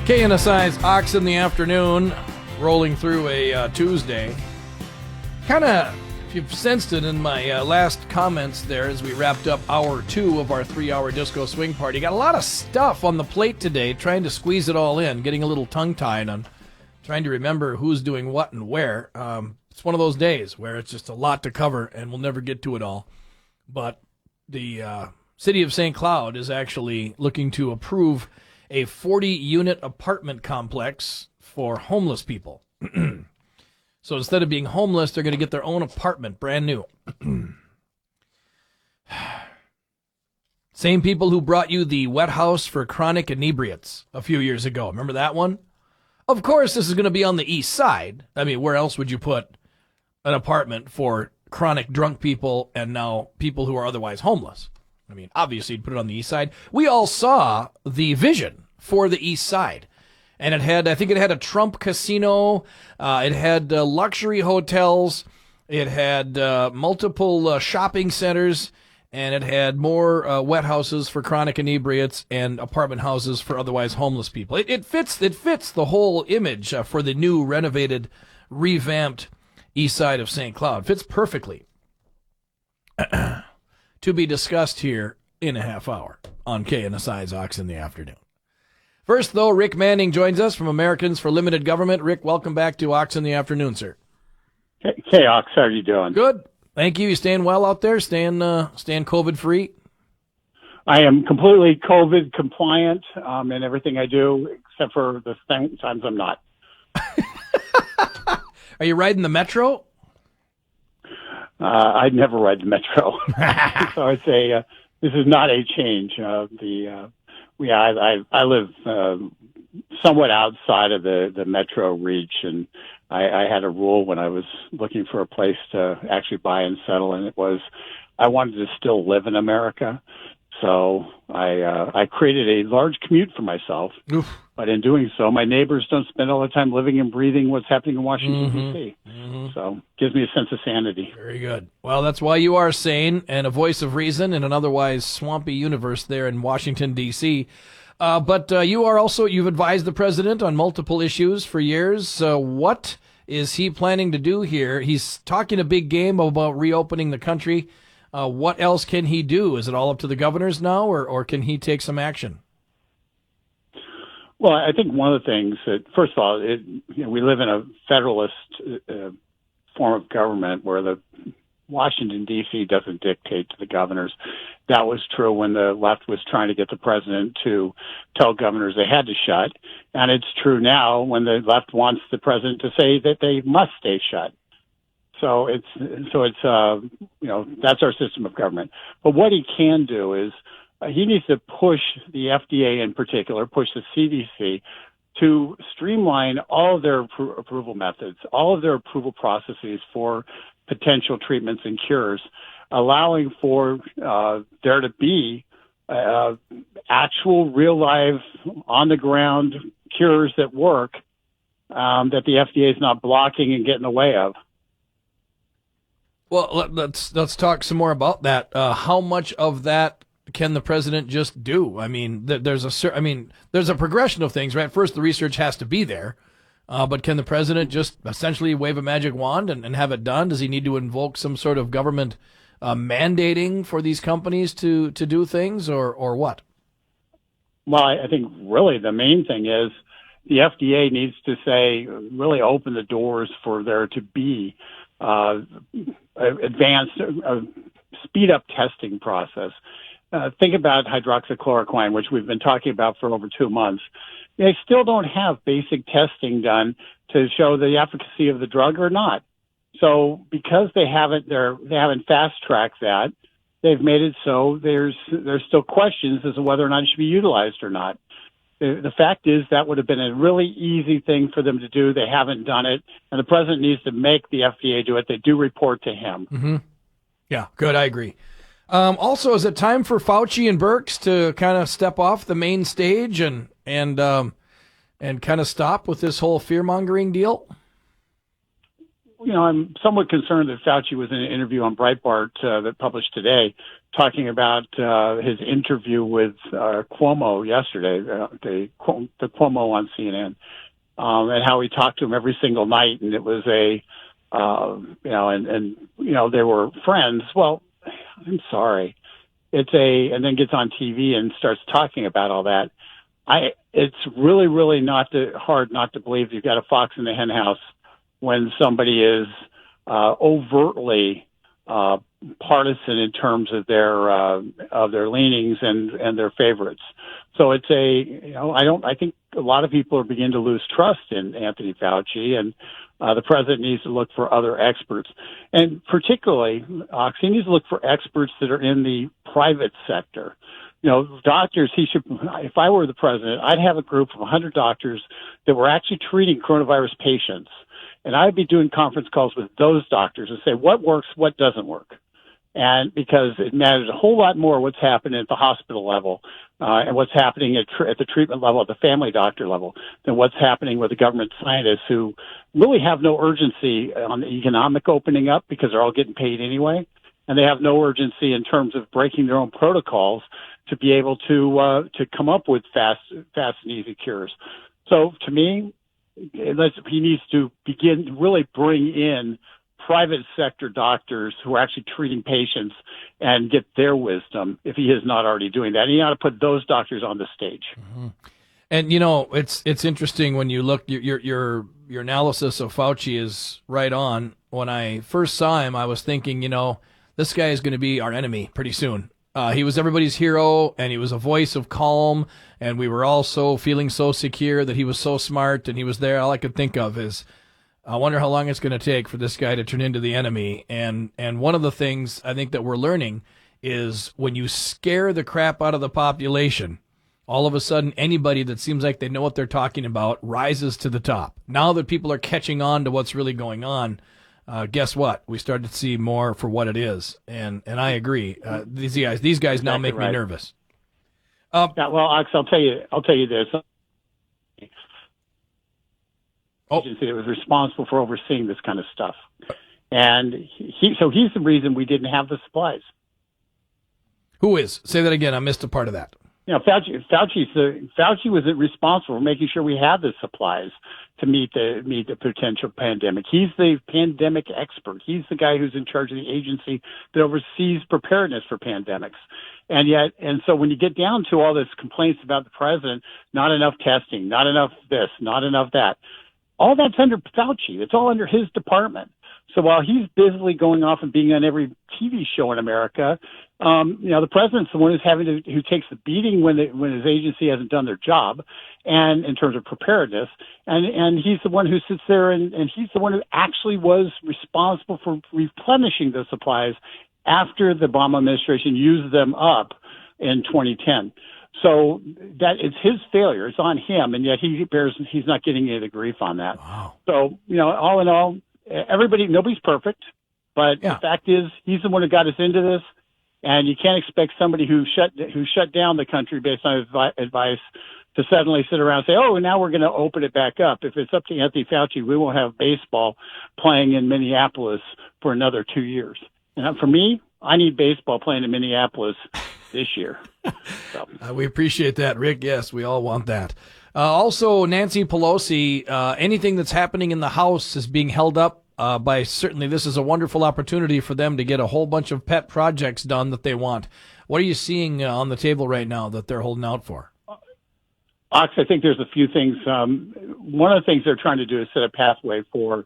KNSI's Ox in the Afternoon, rolling through a Tuesday. Kind of, if you've sensed it in my last comments there as we wrapped up hour 2 of our 3-hour disco swing party. Got a lot of stuff on the plate today, trying to squeeze it all in, getting a little tongue-tied on trying to remember who's doing what and where. It's one of those days where it's just a lot to cover, and we'll never get to it all. But the city of St. Cloud is actually looking to approve a 40-unit apartment complex for homeless people. So instead of being homeless, they're going to get their own apartment, brand new. Same people who brought you the wet house for chronic inebriates a few years ago. Remember that one? Of course, this is going to be on the east side. I mean, where else would you put an apartment for chronic drunk people and now people who are otherwise homeless? I mean, obviously, you'd put it on the east side. We all saw the vision for the east side. And I think it had a Trump casino. It had luxury hotels. It had multiple shopping centers. And it had more wet houses for chronic inebriates and apartment houses for otherwise homeless people. It fits the whole image for the new, renovated, revamped east side of St. Cloud. Fits perfectly. To be discussed here in a half hour on KNSI's Ox in the Afternoon. First, though, Rick Manning joins us from Americans for Limited Government. Rick, welcome back to Ox in the Afternoon, sir. Hey, Ox, how are you doing? Good. Thank you. You staying well out there? Staying COVID-free? I am completely COVID compliant in everything I do, except for the times I'm not. Are you riding the Metro? I'd never ride the Metro, so I'd say this is not a change. I live somewhat outside of the Metro reach, and I had a rule when I was looking for a place to actually buy and settle, and it was I wanted to still live in America. So I created a large commute for myself. Oof. But in doing so, my neighbors don't spend all the time living and breathing what's happening in Washington, D.C. Mm-hmm. So it gives me a sense of sanity. Very good. Well, that's why you are sane and a voice of reason in an otherwise swampy universe there in Washington, D.C. But you've advised the president on multiple issues for years. What is he planning to do here? He's talking a big game about reopening the country. What else can he do? Is it all up to the governors now, or can he take some action? Well, I think one of the things that, first of all, we live in a federalist form of government where the Washington, D.C. doesn't dictate to the governors. That was true when the left was trying to get the president to tell governors they had to shut. And it's true now when the left wants the president to say that they must stay shut. So it's that's our system of government. But what he can do is he needs to push the FDA in particular, push the CDC to streamline all of their approval methods, all of their approval processes for potential treatments and cures, allowing for there to be actual real life on the ground cures that work that the FDA is not blocking and getting in the way of. Well, let's talk some more about that. How much of that can the president just do? I mean, there's a progression of things, right? First, the research has to be there, but can the president just essentially wave a magic wand and have it done? Does he need to invoke some sort of government mandating for these companies to do things, or what? Well, I think really the main thing is the FDA needs to really open the doors for there to be advanced, speed up testing process. Think about hydroxychloroquine, which we've been talking about for over 2 months. They still don't have basic testing done to show the efficacy of the drug or not. So because they haven't fast-tracked that, they've made it so there's still questions as to whether or not it should be utilized or not. The fact is that would have been a really easy thing for them to do. They haven't done it, and the president needs to make the FDA do it. They do report to him. Mm-hmm. Yeah, good. I agree. Also, is it time for Fauci and Birx to kind of step off the main stage and kind of stop with this whole fear-mongering deal? I'm somewhat concerned that Fauci was in an interview on Breitbart that published today, talking about his interview with Cuomo yesterday, the Cuomo on CNN, and how he talked to him every single night, and it was they were friends. Well, I'm sorry, and then gets on TV and starts talking about all that. It's really, really hard not to believe you've got a fox in the hen house when somebody is overtly partisan in terms of their leanings and their favorites. So it's I think a lot of people are beginning to lose trust in Anthony Fauci, and the president needs to look for other experts, and particularly he needs to look for experts that are in the private sector. Doctors, if I were the president, I'd have a group of 100 doctors that were actually treating coronavirus patients. And I'd be doing conference calls with those doctors and say, what works, what doesn't work. And because it matters a whole lot more what's happening at the hospital level and what's happening at the treatment level, at the family doctor level, than what's happening with the government scientists who really have no urgency on the economic opening up because they're all getting paid anyway. And they have no urgency in terms of breaking their own protocols to be able to come up with fast and easy cures. So to me, he needs to begin to really bring in private sector doctors who are actually treating patients and get their wisdom if he is not already doing that. And he ought to put those doctors on the stage. Mm-hmm. And it's interesting when you look your analysis of Fauci is right on. When I first saw him, I was thinking, this guy is going to be our enemy pretty soon. He was everybody's hero, and he was a voice of calm, and we were all feeling so secure that he was so smart, and he was there. All I could think of is, I wonder how long it's going to take for this guy to turn into the enemy. And one of the things I think that we're learning is when you scare the crap out of the population, all of a sudden anybody that seems like they know what they're talking about rises to the top. Now that people are catching on to what's really going on, guess what? We started to see more for what it is, and I agree. These guys now make me nervous. Well, Ox, I'll tell you this. Agency that was responsible for overseeing this kind of stuff, and he's the reason we didn't have the supplies. Who is? Say that again. I missed a part of that. Fauci was responsible for making sure we had the supplies to meet the potential pandemic. He's the pandemic expert. He's the guy who's in charge of the agency that oversees preparedness for pandemics. And so when you get down to all this complaints about the president, not enough testing, not enough this, not enough that, all that's under Fauci. It's all under his department. So while he's busily going off and being on every TV show in America, the president's the one who takes the beating when his agency hasn't done their job, and in terms of preparedness, and he's the one who sits there and he's the one who actually was responsible for replenishing the supplies after the Obama administration used them up in 2010. So that it's his failure. It's on him, and yet he's not getting any of the grief on that. Wow. So all in all, nobody's perfect, but The fact is he's the one who got us into this. And you can't expect somebody who shut down the country based on advice to suddenly sit around and say, oh, now we're going to open it back up. If it's up to Anthony Fauci, we won't have baseball playing in Minneapolis for another 2 years. And for me, I need baseball playing in Minneapolis this year. So. We appreciate that, Rick. Yes, we all want that. Also, Nancy Pelosi, anything that's happening in the House is being held up by certainly this is a wonderful opportunity for them to get a whole bunch of pet projects done that they want. What are you seeing on the table right now that they're holding out for? Ox, I think there's a few things. One of the things they're trying to do is set a pathway for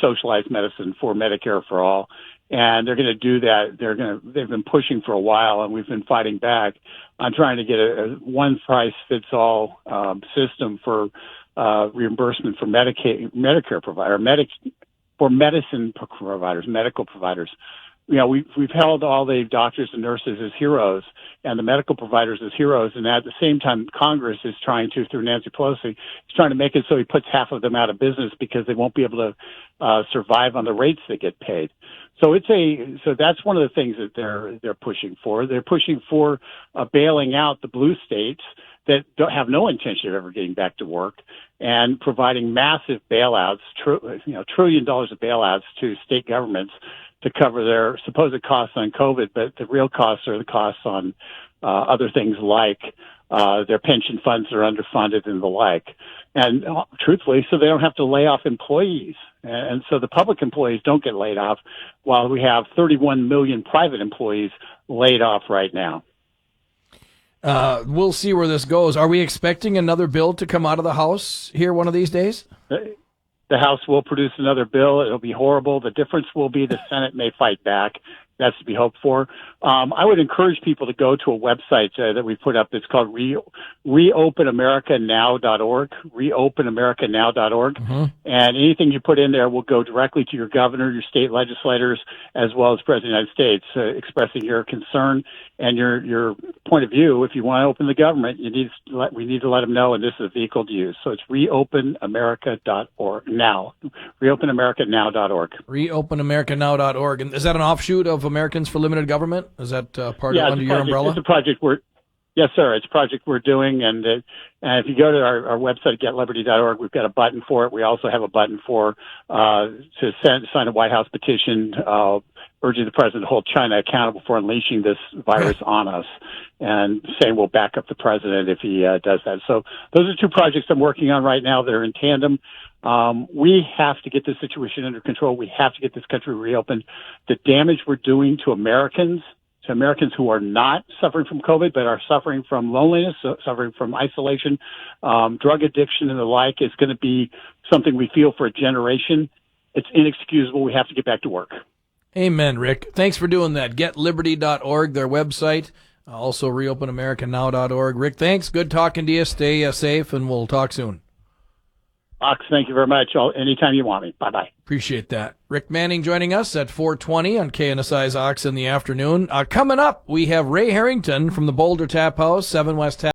socialized medicine, for Medicare for all. And they're going to do that. They've been pushing for a while, and we've been fighting back on trying to get a one-size-fits-all system for reimbursement for Medicare provider, for medicine providers, medical providers. We've held all the doctors and nurses as heroes and the medical providers as heroes, and at the same time, Congress is trying to, through Nancy Pelosi, is trying to make it so he puts half of them out of business because they won't be able to survive on the rates they get paid. So that's one of the things that they're pushing for. They're pushing for bailing out the blue states that don't have no intention of ever getting back to work, and providing massive bailouts, $1 trillion of bailouts to state governments to cover their supposed costs on COVID, but the real costs are the costs on other things like their pension funds are underfunded and the like. And truthfully, so they don't have to lay off employees. And so the public employees don't get laid off, while we have 31 million private employees laid off right now. We'll see where this goes. Are we expecting another bill to come out of the House here one of these days? The House will produce another bill. It'll be horrible. The difference will be the Senate may fight back. That's to be hoped for. I would encourage people to go to a website that we put up. It's called reopenamericanow.org, reopenamericanow.org. Mm-hmm. And anything you put in there will go directly to your governor, your state legislators, as well as President of the United States, expressing your concern and your point of view. If you want to open the government, we need to let them know, and this is a vehicle to use. So it's reopenamerica.org now, reopenamericanow.org. Reopenamericanow.org. And is that an offshoot of Americans for Limited Government? Is that part under your umbrella? It's a project yes, sir. It's a project we're doing. And if you go to our website, getliberty.org, we've got a button for it. We also have a button to sign a White House petition urging the president to hold China accountable for unleashing this virus on us, and saying we'll back up the president if he does that. So those are two projects I'm working on right now that are in tandem. We have to get this situation under control. We have to get this country reopened. The damage we're doing to Americans who are not suffering from COVID, but are suffering from loneliness, suffering from isolation, drug addiction and the like, is going to be something we feel for a generation. It's inexcusable. We have to get back to work. Amen, Rick. Thanks for doing that. GetLiberty.org, their website. Also, reopenamericanow.org. Rick, thanks. Good talking to you. Stay safe, and we'll talk soon. Ox, thank you very much. Anytime you want me. Bye-bye. Appreciate that. Rick Manning joining us at 4:20 on KNSI's Ox in the afternoon. Coming up, we have Ray Harrington from the Boulder Tap House, 7 West Tap.